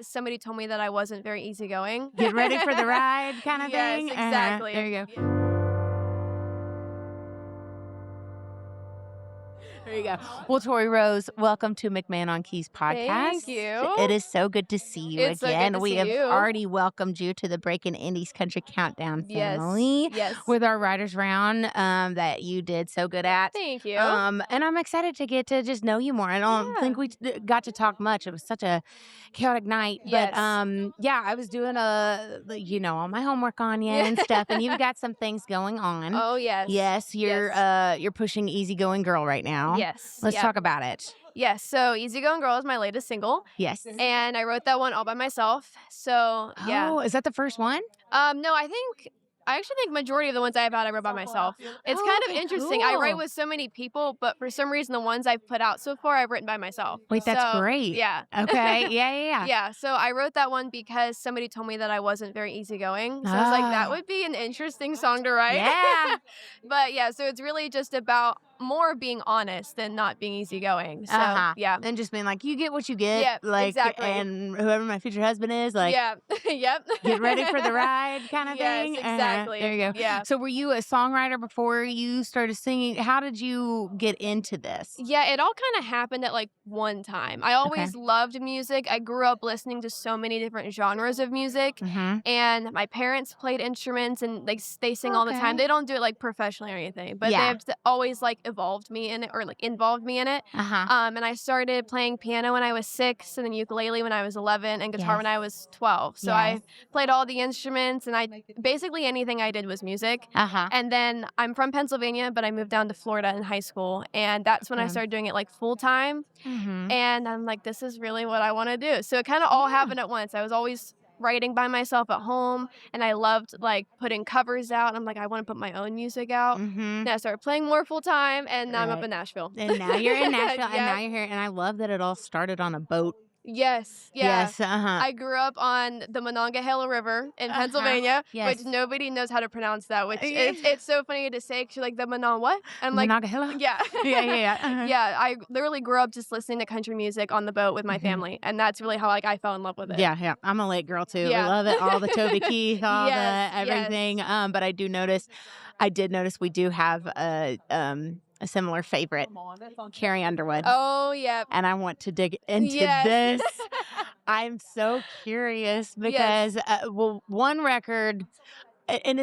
Somebody told me that I wasn't very easygoing. Get ready for the ride kind of Yes, thing? exactly. There you go. There you go. Well, Tori Rose, welcome to McMahon on Keys podcast. Thank you. It is so good to see you It's so good again. to We see have you. already welcomed you to the Breaking Indies Country Countdown Yes, family yes. with our Writers Round that you did so good at. Thank you. And I'm excited to get to just know you more. I don't think we got to talk much. It was such a chaotic night. Yes. But yeah, I was doing all my homework on you and stuff, and you've got some things going on. Oh, yes. Yes, you're pushing Easygoing Girl right now. Yes. Let's yep. talk about it. Yes. So Easygoing Girl is my latest single. Yes. And I wrote that one all by myself. So, yeah. Oh, is that the first one? No, I actually think majority of the ones I have out I wrote by myself. It's kind of Okay, interesting. I write cool. with so many people, but for some reason the ones I've put out so far I've written by myself. Wait, that's So, great. Yeah. Okay. Yeah. Yeah, so I wrote that one because somebody told me that I wasn't very easygoing. So I was like, that Ah. would be an interesting song to write. Yeah. But yeah, so it's really just about more being honest than not being easygoing. So yeah. And just being like, you get what you get. Yep, like, exactly. And whoever my future husband is, like, Yeah. Yep. get ready for the ride kind of Yes, thing. exactly. There you go. Yeah. So were you a songwriter before you started singing? How did you get into this? Yeah, it all kind of happened at like one time. I always loved music. I grew up listening to so many different genres of music. Mm-hmm. And my parents played instruments and they sing all the time. They don't do it like professionally or anything, but Yeah. they've always like evolved me in it or like involved me in it. Uh-huh. And I started playing piano when I was 6 and then ukulele when I was 11 and guitar when I was 12. So I played all the instruments and I basically anything I did was music. Uh-huh. And then I'm from Pennsylvania, but I moved down to Florida in high school. And that's when I started doing it like full time. Mm-hmm. And I'm like, this is really what I want to do. So it kind of all happened at once. I was always writing by myself at home and I loved like putting covers out. I'm like, I want to put my own music out. Mm-hmm. And I started playing more full time and now I'm up in Nashville. And now you're in Nashville, and Yeah. now you're here. And I love that it all started on a boat. Yes. Yeah. Yes. Uh-huh. I grew up on the Monongahela River in Pennsylvania, Yes. which nobody knows how to pronounce that, which it's so funny to say because you're like, the Monon what? I'm like, Monongahela? yeah. Yeah. Uh-huh. Yeah, I literally grew up just listening to country music on the boat with my family, and that's really how like I fell in love with it. Yeah. I'm a lake girl too. Yeah. I love it. All the Toby Keith, all Yes, the everything. But I did notice we do have a similar favorite, Carrie Underwood. Oh, yeah. And I want to dig into this. I'm so curious because, one record, and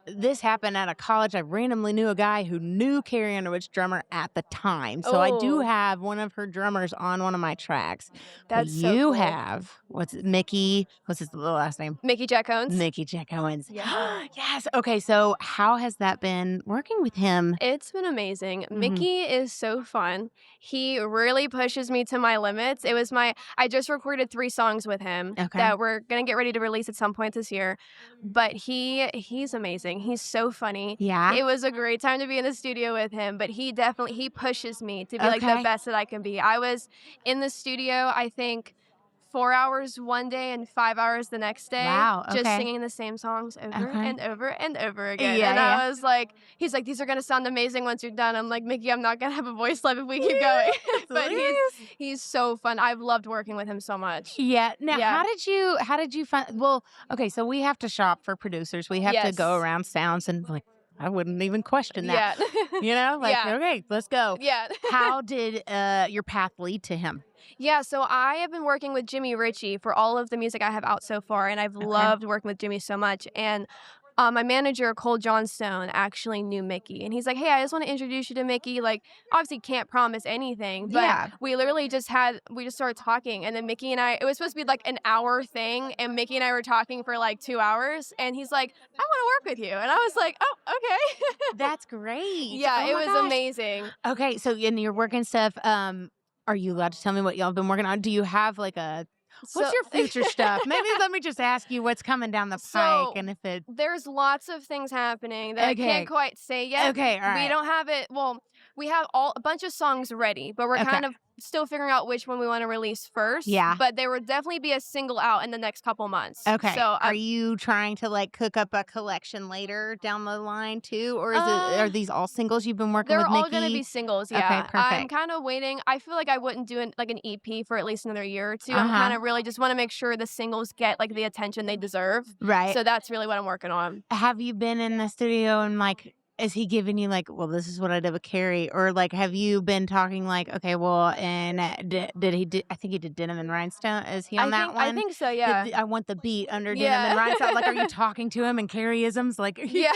this happened at a college. I randomly knew a guy who knew Carrie Underwood's drummer at the time. So I do have one of her drummers on one of my tracks. That's but so you cool. have, what's his last name? Mickey Jack Owens. Mickey Jack Owens. Yeah. Yes. Okay. So how has that been working with him? It's been amazing. Mickey is so fun. He really pushes me to my limits. I just recorded 3 songs with him that we're going to get ready to release at some point this year. But he's amazing. He's so funny. Yeah. It was a great time to be in the studio with him, but he pushes me to be like the best that I can be. I was in the studio, I think 4 hours one day and 5 hours the next day. Wow, Just okay. singing the same songs over Okay. and over and over again. Yeah, and yeah. I was like, he's like, these are going to sound amazing once you're done. I'm like, Mickey, I'm not going to have a voice left if we keep going. But he's so fun. I've loved working with him so much. Yeah. Now, Yeah. how did you find? Well, okay. So we have to shop for producers. We have to Yes. go around sounds and like. I wouldn't even question that. Yeah. You know, like Yeah. okay, let's go. Yeah. How did your path lead to him? Yeah, so I have been working with Jimmy Ritchie for all of the music I have out so far, and I've loved working with Jimmy so much. And my manager, Cole Johnstone, actually knew Mickey. And he's like, hey, I just want to introduce you to Mickey. Like, obviously can't promise anything, but we literally just started talking. And then Mickey and I, it was supposed to be like an hour thing, and Mickey and I were talking for like 2 hours. And he's like, I want to work with you. And I was like, oh, okay. That's great. Yeah, Oh it my was gosh. amazing. Okay, so in your working stuff, are you allowed to tell me what y'all have been working on? Do you have like what's your future stuff? Maybe let me just ask you what's coming down the pike, and if there's lots of things happening that I can't quite say yet. Okay, all right. We don't have it. Well, we have a bunch of songs ready, but we're kind of still figuring out which one we want to release first. Yeah. But there will definitely be a single out in the next couple months. Okay. So are you trying to like cook up a collection later down the line too, or are these all singles you've been working with they're Mickey? all gonna be singles. Yeah. Okay, perfect. I'm kind of waiting. I feel like I wouldn't do like an EP for at least another year or two. I'm kind of really just want to make sure the singles get like the attention they deserve. Right. So that's really what I'm working on. Have you been in the studio and like, is he giving you like, well, this is what I did with Carrie, or like, have you been talking like, okay, well, and did he? I think he did Denim and Rhinestone. Is he on that one? I think so. Yeah. I want the beat under Denim and Rhinestone. Like, are you talking to him and Carrie-isms? Like, yeah,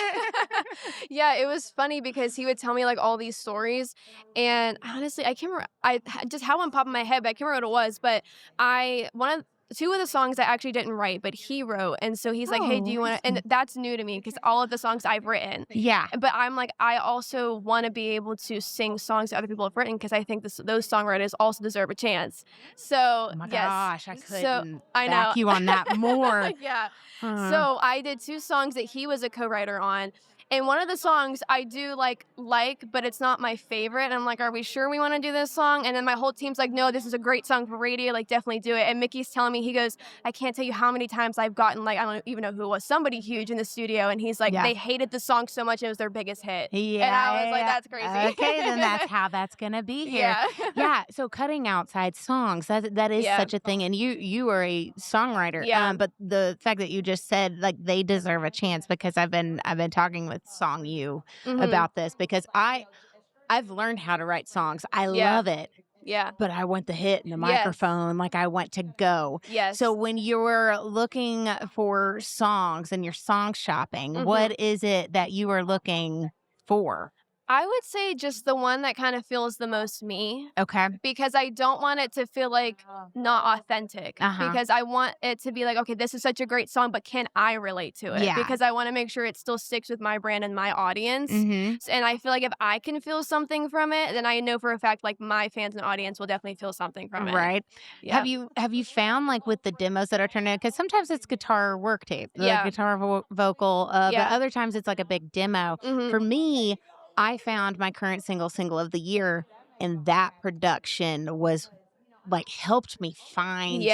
yeah. It was funny because he would tell me like all these stories, and honestly, I can't remember. I just had one pop in my head, but I can't remember what it was. But two of the songs I actually didn't write, but he wrote. And so he's like, hey, do you want to? And that's new to me because all of the songs I've written. Yeah. But I'm like, I also want to be able to sing songs that other people have written because I think those songwriters also deserve a chance. So, oh my gosh, I couldn't back you on that more. Yeah. So I did 2 songs that he was a co-writer on. And one of the songs I do like, but it's not my favorite. And I'm like, are we sure we want to do this song? And then my whole team's like, no, this is a great song for radio. Like, definitely do it. And Mickey's telling me, he goes, I can't tell you how many times I've gotten like, I don't even know who it was, somebody huge in the studio. And he's like, they hated the song so much. It was their biggest hit. Yeah. And I was like, that's crazy. Okay, then that's how that's going to be here. Yeah. Yeah. So cutting outside songs, that is such a thing. And you are a songwriter. Yeah. But the fact that you just said like they deserve a chance, because I've been talking with Song You about this, because I've learned how to write songs. I love it. Yeah. But I want the hit and the microphone. Like, I want to go. Yes. So when you're looking for songs and you're song shopping, what is it that you are looking for? I would say just the one that kind of feels the most me. Okay. Because I don't want it to feel like not authentic. Because I want it to be like, okay, this is such a great song, but can I relate to it? Yeah. Because I want to make sure it still sticks with my brand and my audience. And I feel like if I can feel something from it, then I know for a fact like my fans and audience will definitely feel something from it. Right. Yeah. Have you found like with the demos that are turned in, because sometimes it's guitar work tape, the guitar vocal, but other times it's like a big demo. For me, I found my current single of the year, and that production was like helped me find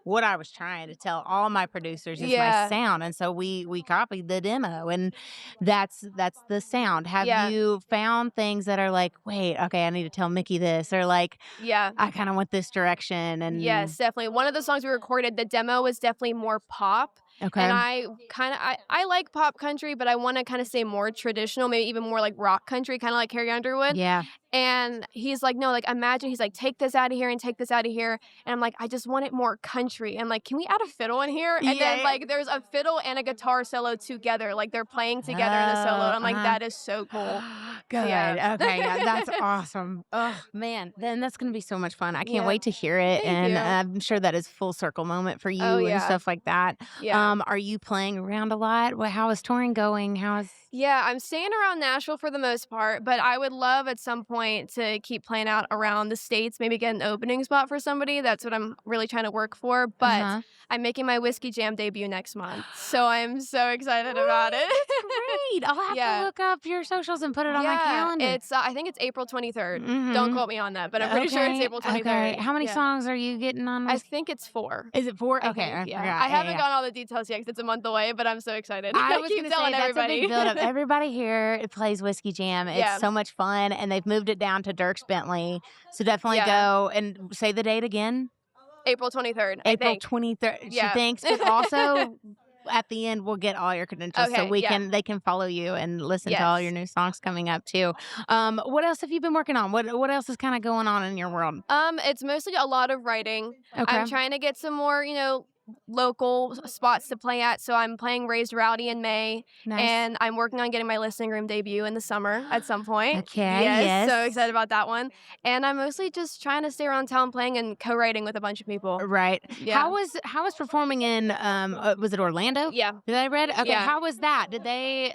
what I was trying to tell all my producers is my sound. And so we copied the demo, and that's the sound. Have you found things that are like, wait, okay, I need to tell Mickey this, or like, I kind of want this direction? And yes, definitely. One of the songs we recorded, the demo was definitely more pop. Okay. And I like pop country, but I want to kind of say more traditional, maybe even more like rock country, kind of like Carrie Underwood. Yeah. And he's like, no, like, imagine, he's like, take this out of here and take this out of here. And I'm like, I just want it more country. And like, can we add a fiddle in here? And then like, there's a fiddle and a guitar solo together. Like, they're playing together in the solo. I'm like, that is so cool. Good. Yeah. Okay. Yeah, that's awesome. Oh, man. Then that's going to be so much fun. I can't wait to hear it. Thank you. I'm sure that is full circle moment for you and stuff like that. Yeah. Are you playing around a lot? How is touring going? Yeah, I'm staying around Nashville for the most part, but I would love at some point to keep playing out around the States, maybe get an opening spot for somebody. That's what I'm really trying to work for. But I'm making my Whiskey Jam debut next month, so I'm so excited about it. Great. I'll have to look up your socials and put it on my calendar. It's I think it's April 23rd. Don't quote me on that, but I'm pretty sure it's April 23rd. Okay. How many songs are you getting on? I think it's 4. Is it 4? I okay, think, I forgot. I haven't gotten all the details yet because it's a month away, but I'm so excited. I was keep going to telling say, everybody. That's a big build-up. Everybody here plays Whiskey Jam. It's so much fun, and they've moved it down to Dierks Bentley. So definitely go and say the date again. April 23rd. April 23rd. She thinks, but also at the end we'll get all your credentials so they can follow you and listen to all your new songs coming up too. What else have you been working on? What else is kind of going on in your world? It's mostly a lot of writing. Okay. I'm trying to get some more, local spots to play at. So I'm playing Raised Rowdy in May. Nice. And I'm working on getting my listening room debut in the summer at some point. Okay. Yes. So excited about that one. And I'm mostly just trying to stay around town playing and co-writing with a bunch of people. Right. Yeah. How was performing in was it Orlando? Yeah. Did I read? Okay. Yeah. How was that? Did they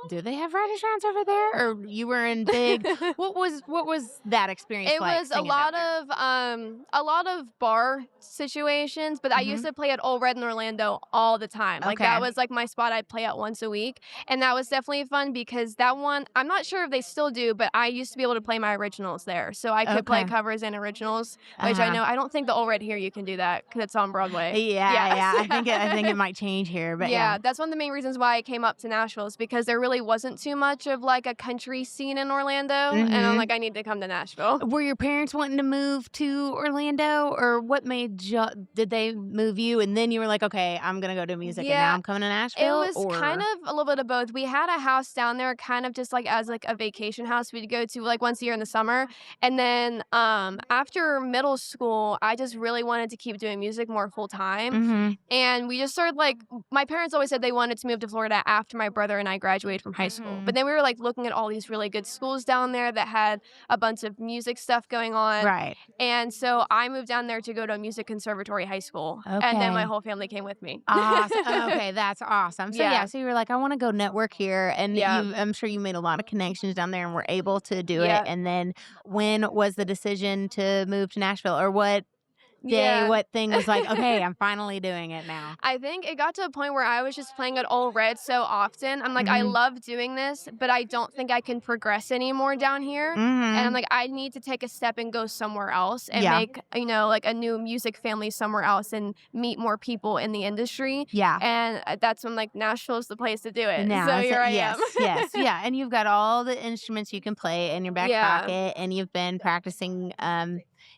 Do they have writers' rounds over there, or you were in big? What was that experience It like? was Singing down there? a lot of bar situations, but I used Mhm. to play at Ole Red in Orlando all the time. Like that Okay. was like my spot I'd play at once a week. And that was definitely fun because that one I'm not sure if they still do, but I used to be able to play my originals there. So I could play Okay. covers and originals, which Uh-huh. I don't think the Ole Red here you can do that because it's on Broadway. Yeah, Yeah. yeah. I think it might change here, but yeah. Yeah, that's one of the main reasons why I came up to Nashville is because there really wasn't too much of like a country scene in Orlando, and I'm Mhm. like, I need to come to Nashville. Were your parents wanting to move to Orlando, or what made you? Did they move you, and then you were like, okay, I'm gonna go do music, and now Yeah, I'm coming to it Nashville, was kind or of a little bit of both. We had a house down there kind of just like as like a vacation house we'd go to like once a year in the summer. And then after middle school, I just really wanted to keep doing music more full time. Mhm. And we just started like my parents always said they wanted to move to Florida after my brother and I graduated from high school. But Mhm. then we were like looking at all these really good schools down there that had a bunch of music stuff going on. Right. And so I moved down there to go to a music conservatory high school. And then my Okay. whole family came with me. Awesome. Okay, that's awesome. So yeah, Yeah. so you were like, I want to go network here, and Yeah. I'm sure you made a lot of connections down there, and were able to do it. Yeah. And then, when was the decision to move to Nashville, or what day, Yeah. what thing was like, okay, I'm finally doing it now? I think it got to a point where I was just playing at Ole Red so often. I'm like, I Mhm. love doing this, but I don't think I can progress anymore down here. And I'm Mhm. like, I need to take a step and go somewhere else and Yeah. make, like a new music family somewhere else and meet more people in the industry. Yeah. And that's when like Nashville's the place to do it. Now, So here I yes, am. yes, yeah, and you've got all the instruments you can play in your back Yeah. pocket, and you've been practicing,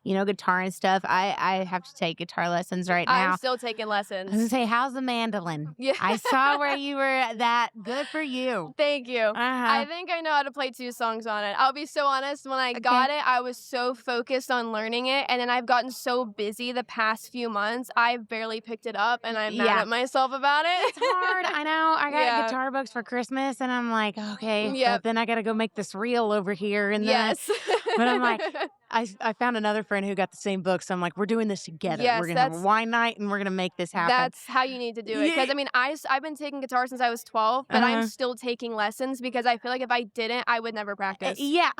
guitar and stuff. I have to take guitar lessons right I'm now. still taking I was gonna lessons. say, how's the mandolin? Yeah. I saw where you were that. Good for you. Thank you. Uh-huh. I think I know how to play 2 songs on it. I'll be so honest, when I Okay. got it, I was so focused on learning it, and then I've gotten so busy the past few months, I've barely picked it up, and I'm mad Yeah. at myself about it. It's hard. I know. I got Yeah. guitar books for Christmas, and I'm like, okay, but Yep. then I got to go make this reel over here, and then Yes. but I'm like, I found another friend who got the same book, so I'm like, we're doing this together. Yes, We're gonna have a wine night, and we're gonna make this happen. that's how you need to do it. Because Yeah. I mean, I've been taking guitar since I was 12, but I'm Uh-huh. still taking lessons because I feel like if I didn't, I would never practice. Yeah,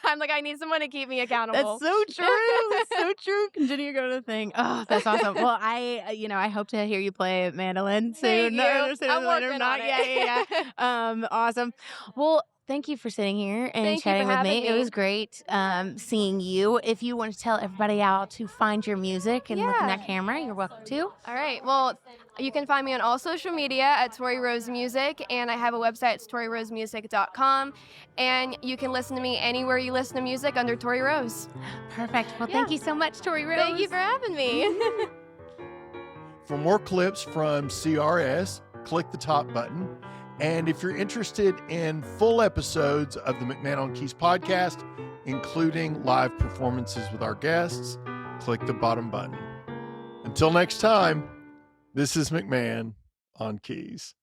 I'm like, I need someone to keep me accountable. that's so true. That's so true. Continue to go to the thing. Oh, that's awesome. Well, I hope to hear you play mandolin Thank soon. you. Sooner I'm than later. working Not on yeah, yeah, it. yeah. Awesome. Well, thank you for sitting here and Thank you for chatting with having me. It me. was great seeing you. If you want to tell everybody how to find your music and look in Yeah. that camera, you're welcome to. All right. Well, you can find me on all social media at Tori Rose Music, and I have a website, it's torirosemusic.com. And you can listen to me anywhere you listen to music under Tori Rose. Perfect. Well, Yeah. thank you so much, Tori Rose. Thank you for having me. For more clips from CRS, click the top button. And if you're interested in full episodes of the McMahon on Keys podcast, including live performances with our guests, click the bottom button. Until next time, this is McMahon on Keys.